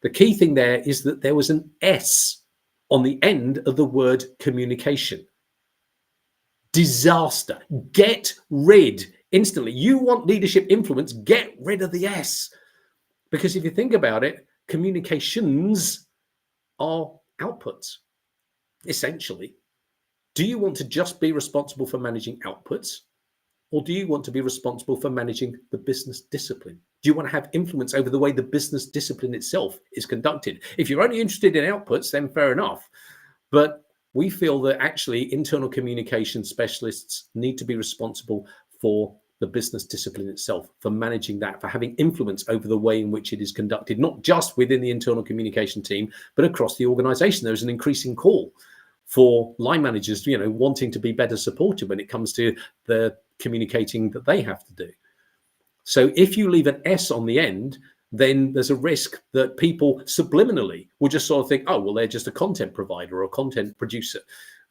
Speaker 1: The key thing there is that there was an S on the end of the word communication. Disaster. Get rid instantly. You want leadership influence, get rid of the S. Because if you think about it, communications are outputs, essentially. Do you want to just be responsible for managing outputs? Or do you want to be responsible for managing the business discipline? Do you want to have influence over the way the business discipline itself is conducted? If you're only interested in outputs, then fair enough. But we feel that actually internal communication specialists need to be responsible for the business discipline itself, for managing that, for having influence over the way in which it is conducted, not just within the internal communication team, but across the organization. There's an increasing call for line managers, wanting to be better supported when it comes to the communicating that they have to do. So if you leave an S on the end, then there's a risk that people subliminally will just sort of think, oh, well, they're just a content provider or a content producer.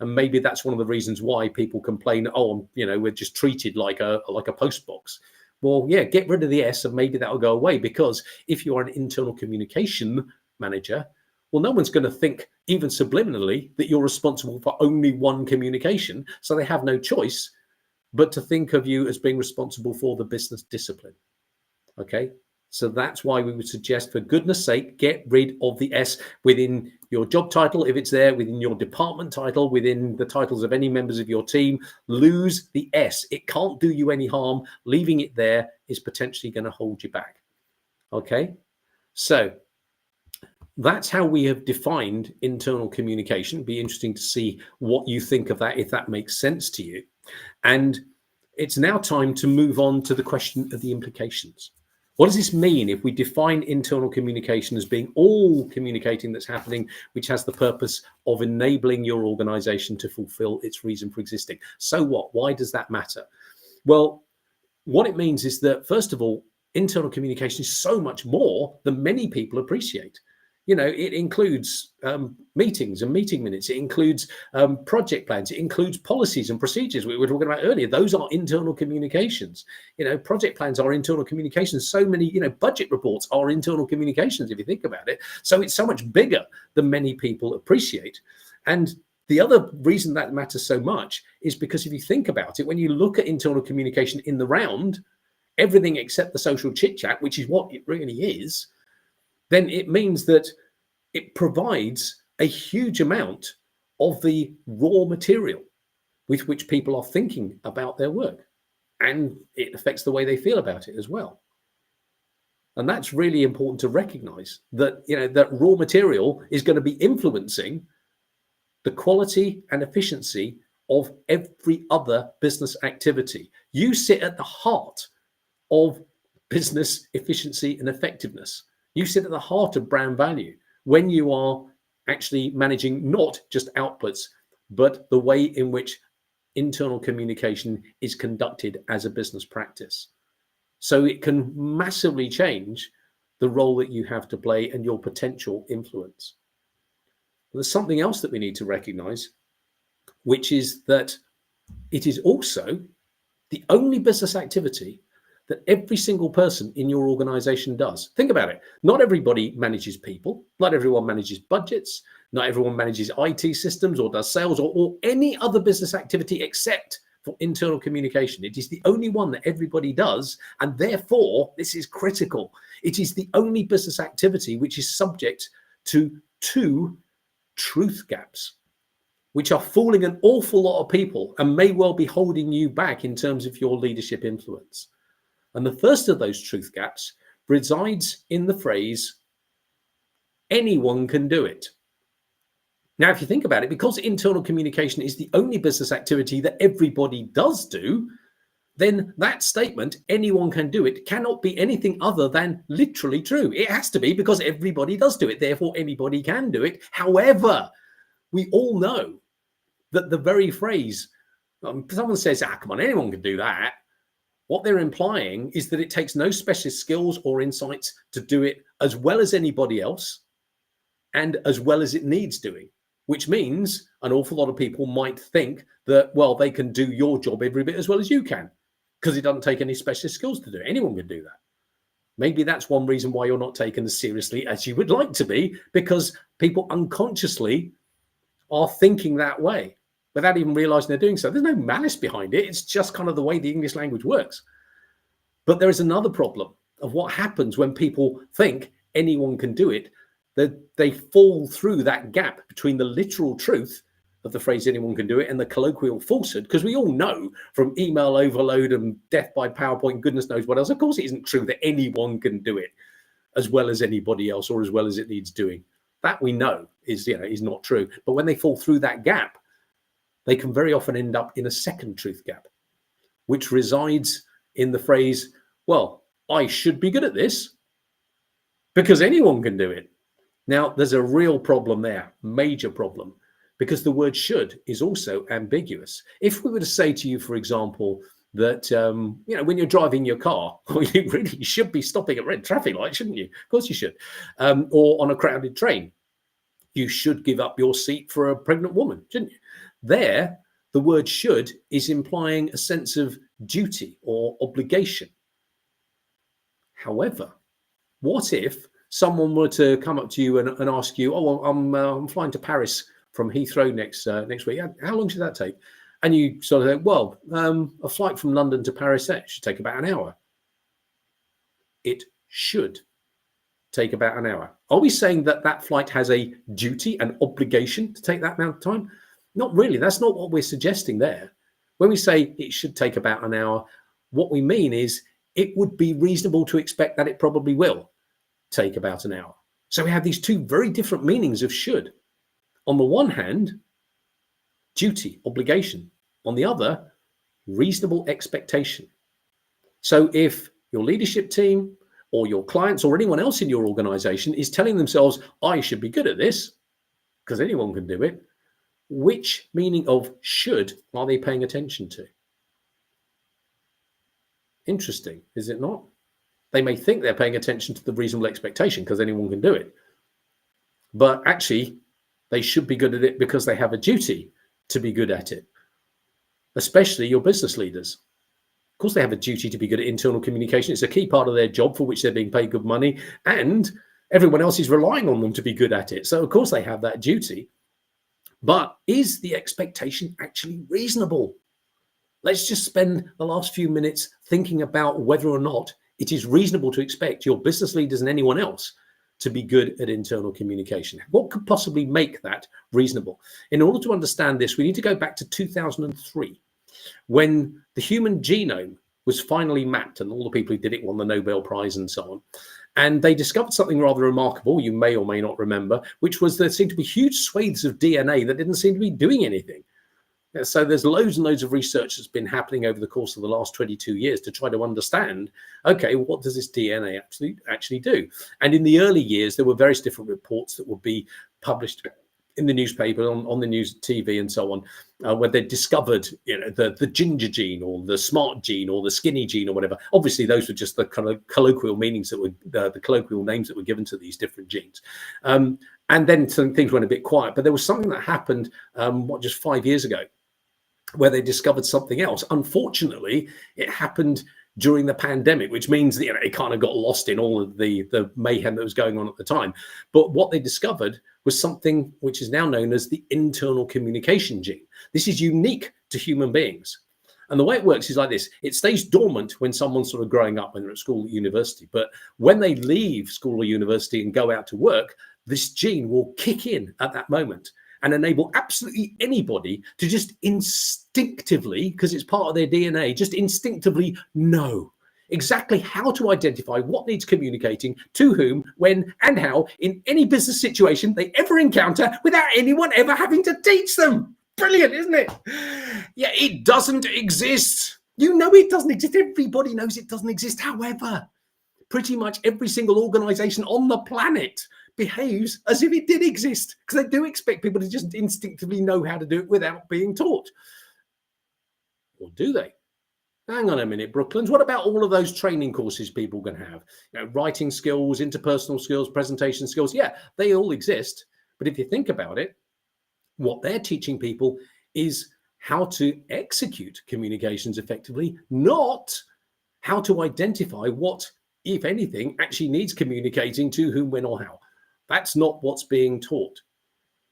Speaker 1: And maybe that's one of the reasons why people complain, oh, we're just treated like a post box. Well, yeah, get rid of the S and maybe that'll go away, because if you are an internal communication manager, well, no one's going to think, even subliminally, that you're responsible for only one communication. So they have no choice but to think of you as being responsible for the business discipline. Okay, so that's why we would suggest, for goodness sake, get rid of the S within your job title, if it's there, within your department title, within the titles of any members of your team. Lose the S. It can't do you any harm. Leaving it there is potentially going to hold you back. Okay, so that's how we have defined internal communication. It'd be interesting to see what you think of that, if that makes sense to you. And it's now time to move on to the question of the implications. What does this mean if we define internal communication as being all communicating that's happening, which has the purpose of enabling your organization to fulfill its reason for existing? So what? Why does that matter? Well, what it means is that, first of all, internal communication is so much more than many people appreciate. It includes meetings and meeting minutes. It includes project plans. It includes policies and procedures we were talking about earlier. Those are internal communications. Project plans are internal communications. So many, budget reports are internal communications, if you think about it. So it's so much bigger than many people appreciate. And the other reason that matters so much is because if you think about it, when you look at internal communication in the round, everything except the social chit chat, which is what it really is, then it means that it provides a huge amount of the raw material with which people are thinking about their work. And it affects the way they feel about it as well. And that's really important to recognize, that, that raw material is going to be influencing the quality and efficiency of every other business activity. You sit at the heart of business efficiency and effectiveness. You sit at the heart of brand value when you are actually managing not just outputs, but the way in which internal communication is conducted as a business practice. So it can massively change the role that you have to play and your potential influence. There's something else that we need to recognize, which is that it is also the only business activity that every single person in your organization does. Think about it. Not everybody manages people. Not everyone manages budgets. Not everyone manages IT systems or does sales or any other business activity except for internal communication. It is the only one that everybody does. And therefore, this is critical. It is the only business activity which is subject to two truth gaps, which are fooling an awful lot of people and may well be holding you back in terms of your leadership influence. And the first of those truth gaps resides in the phrase, anyone can do it. Now, if you think about it, because internal communication is the only business activity that everybody does do, then that statement, anyone can do it, cannot be anything other than literally true. It has to be, because everybody does do it. Therefore, anybody can do it. However, we all know that the very phrase, someone says, come on, anyone can do that. What they're implying is that it takes no specialist skills or insights to do it as well as anybody else and as well as it needs doing, which means an awful lot of people might think that, well, they can do your job every bit as well as you can, because it doesn't take any specialist skills to do it. Anyone can do that. Maybe that's one reason why you're not taken as seriously as you would like to be, because people unconsciously are thinking that way without even realizing they're doing so. There's no malice behind it. It's just kind of the way the English language works. But there is another problem, of what happens when people think anyone can do it, that they fall through that gap between the literal truth of the phrase anyone can do it and the colloquial falsehood, because we all know from email overload and death by PowerPoint, goodness knows what else, of course it isn't true that anyone can do it as well as anybody else or as well as it needs doing. That we know is not true. But when they fall through that gap, they can very often end up in a second truth gap, which resides in the phrase, well, I should be good at this because anyone can do it. Now, there's a real problem there, major problem, because the word should is also ambiguous. If we were to say to you, for example, that, when you're driving your car, you really should be stopping at red traffic lights, shouldn't you? Of course you should. Or on a crowded train, you should give up your seat for a pregnant woman, shouldn't you? There, the word should is implying a sense of duty or obligation. However, what if someone were to come up to you and ask you, oh, well, I'm flying to Paris from Heathrow next week. How long should that take? And you sort of think, well, a flight from London to Paris, that should take about an hour. It should take about an hour. Are we saying that that flight has a duty and obligation to take that amount of time? Not really. That's not what we're suggesting there. When we say it should take about an hour, what we mean is it would be reasonable to expect that it probably will take about an hour. So we have these two very different meanings of should. On the one hand, duty, obligation. On the other, reasonable expectation. So if your leadership team or your clients or anyone else in your organization is telling themselves, I should be good at this, because anyone can do it, which meaning of should are they paying attention to? Interesting, is it not? They may think they're paying attention to the reasonable expectation because anyone can do it. But actually, they should be good at it because they have a duty to be good at it, especially your business leaders. Of course, they have a duty to be good at internal communication. It's a key part of their job for which they're being paid good money, and everyone else is relying on them to be good at it. So, of course, they have that duty. But is the expectation actually reasonable? Let's just spend the last few minutes thinking about whether or not it is reasonable to expect your business leaders and anyone else to be good at internal communication. What could possibly make that reasonable? In order to understand this, we need to go back to 2003, when the human genome was finally mapped, and all the people who did it won the Nobel Prize and so on. And they discovered something rather remarkable, you may or may not remember, which was there seemed to be huge swathes of DNA that didn't seem to be doing anything. So there's loads and loads of research that's been happening over the course of the last 22 years to try to understand, okay, what does this DNA actually do? And in the early years, there were various different reports that would be published in the newspaper, on the news, TV, and so on, where they discovered, the ginger gene or the smart gene or the skinny gene or whatever. Obviously, those were just the kind of colloquial meanings that were the colloquial names that were given to these different genes. And then some things went a bit quiet. But there was something that happened, just 5 years ago, where they discovered something else. Unfortunately, it happened during the pandemic, which means that it kind of got lost in all of the mayhem that was going on at the time. But what they discovered was something which is now known as the internal communication gene. This is unique to human beings. And the way it works is like this. It stays dormant when someone's sort of growing up, when they're at school or university. But when they leave school or university and go out to work, this gene will kick in at that moment and enable absolutely anybody to just instinctively, because it's part of their DNA, just instinctively know exactly how to identify what needs communicating to whom, when, and how in any business situation they ever encounter without anyone ever having to teach them. Brilliant, isn't it? Yeah, it doesn't exist. You know it doesn't exist. Everybody knows it doesn't exist. However, pretty much every single organization on the planet behaves as if it did exist, because they do expect people to just instinctively know how to do it without being taught. Or do they? Hang on a minute, Brooklands. What about all of those training courses people can have? Writing skills, interpersonal skills, presentation skills. Yeah, they all exist. But if you think about it, what they're teaching people is how to execute communications effectively, not how to identify what, if anything, actually needs communicating to whom, when, or how. That's not what's being taught,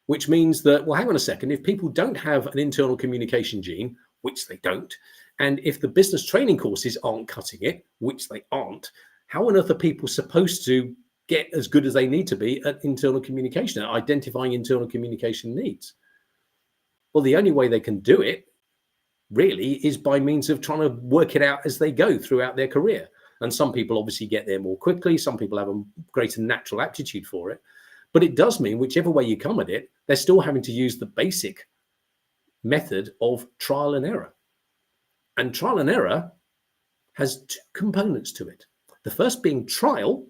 Speaker 1: which means that, well, hang on a second, if people don't have an internal communication gene, which they don't, and if the business training courses aren't cutting it, which they aren't, how on earth are people supposed to get as good as they need to be at internal communication, at identifying internal communication needs? Well, the only way they can do it really is by means of trying to work it out as they go throughout their career. And some people obviously get there more quickly. Some people have a greater natural aptitude for it. But it does mean whichever way you come at it, they're still having to use the basic method of trial and error. And trial and error has two components to it. The first being trial,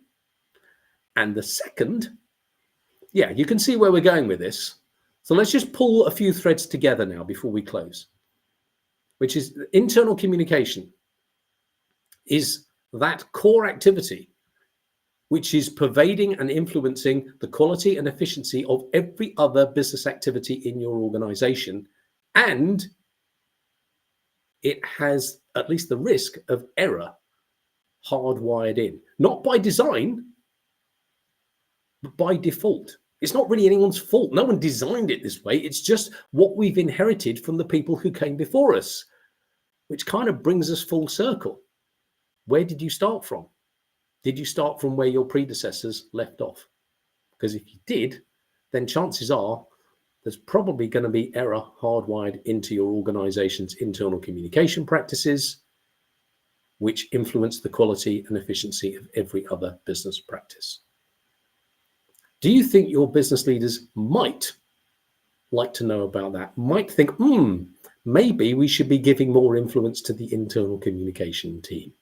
Speaker 1: and the second, yeah, you can see where we're going with this. So let's just pull a few threads together now before we close, which is internal communication is that core activity which is pervading and influencing the quality and efficiency of every other business activity in your organization. And it has at least the risk of error hardwired in, not by design, but by default. It's not really anyone's fault. No one designed it this way. It's just what we've inherited from the people who came before us, which kind of brings us full circle. Where did you start from? Did you start from where your predecessors left off? Because if you did, then chances are there's probably going to be error hardwired into your organization's internal communication practices, which influence the quality and efficiency of every other business practice. Do you think your business leaders might like to know about that? Might think, maybe we should be giving more influence to the internal communication team?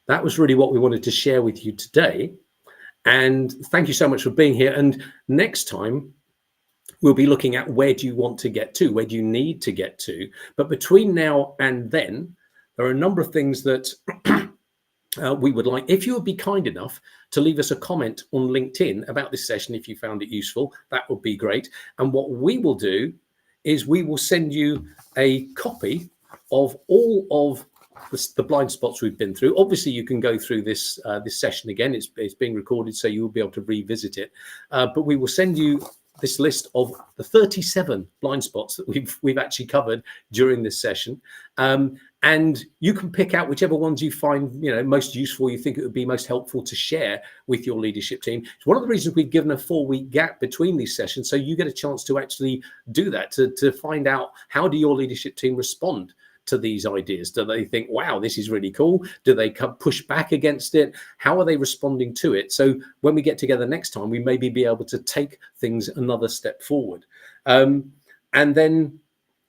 Speaker 1: That was really what we wanted to share with you today. And thank you so much for being here. And next time, we'll be looking at where do you want to get to? Where do you need to get to? But between now and then, there are a number of things that we would like. If you would be kind enough to leave us a comment on LinkedIn about this session, if you found it useful, that would be great. And what we will do is we will send you a copy of all of the blind spots we've been through. Obviously, you can go through this this session again. It's being recorded, so you will be able to revisit it. But we will send you this list of the 37 blind spots that we've actually covered during this session. And you can pick out whichever ones you find most useful, you think it would be most helpful to share with your leadership team. It's one of the reasons we've given a 4-week gap between these sessions, so you get a chance to actually do that, to find out how do your leadership team respond to these ideas. Do they think, wow, this is really cool? Do they push back against it? How are they responding to it? So when we get together next time, we maybe be able to take things another step forward. And then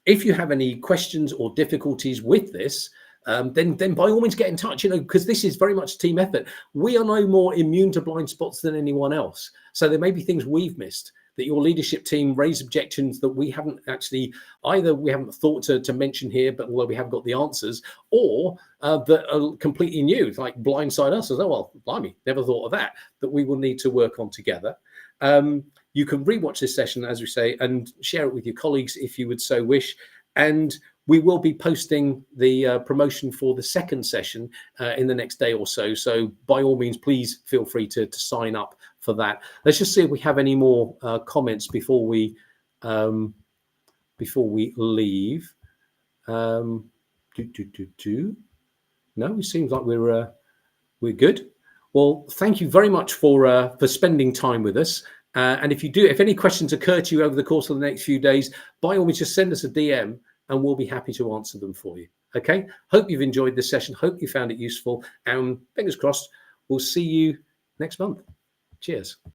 Speaker 1: if you have any questions or difficulties with this, then by all means get in touch, because this is very much a team effort. We are no more immune to blind spots than anyone else. So there may be things we've missed that your leadership team raise objections that we haven't actually, either we haven't thought to mention here, but although we have got the answers, or that are completely new, like blindside us as, oh, well, blimey, never thought of that we will need to work on together. You can rewatch this session, as we say, and share it with your colleagues if you would so wish. And we will be posting the promotion for the second session in the next day or so. So by all means, please feel free to sign up for that. Let's just see if we have any more comments before we leave. No, it seems like we're good. Well, thank you very much for spending time with us. And if any questions occur to you over the course of the next few days, by all means, just send us a DM and we'll be happy to answer them for you. Okay. Hope you've enjoyed this session. Hope you found it useful. And fingers crossed, we'll see you next month. Cheers.